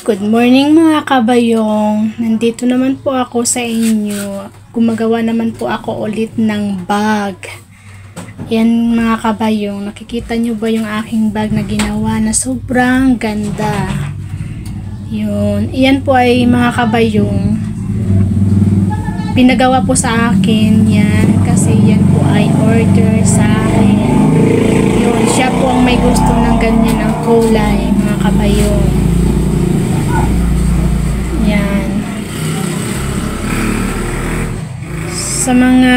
Good morning mga kabayong. Nandito naman po ako sa inyo. Gumagawa naman po ako ulit ng bag. Yan mga kabayong. Nakikita nyo ba yung aking bag na ginawa na sobrang ganda? Yun. Iyan po ay mga kabayong. Pinagawa po sa akin yan. Kasi yan po ay order sa akin. Yun. Siya po ang may gusto ng ganyan ng kulay mga kabayong. Yan. Sa mga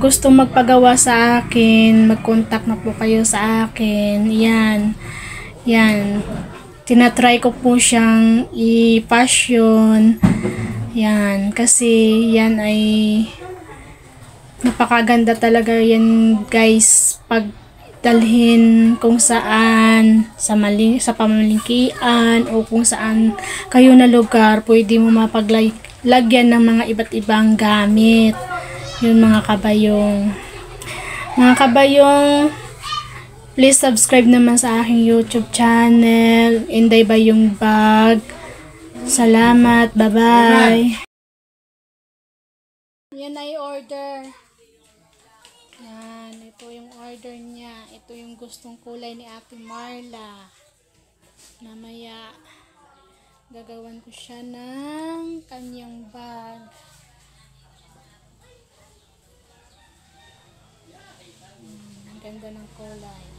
gustong magpagawa sa akin, mag-contact na po kayo sa akin. Yan. Yan. Tinatry ko po siyang i-passion. Yan. Kasi yan ay napakaganda talaga yan guys. Pag dalhin kung saan sa pamalingkian o kung saan kayo na lugar, pwede mo mapaglagyan ng mga iba't ibang gamit. Yun mga kabayong. Mga kabayong, please subscribe naman sa aking YouTube channel, Inday Bayong Bag. Salamat, bye-bye. Yan ay order. Yan, ito yung order niya. Ito yung gustong kulay ni Ate Marla. Mamaya, gagawan ko siya ng kanyang bag. Ang ganda ng kulay.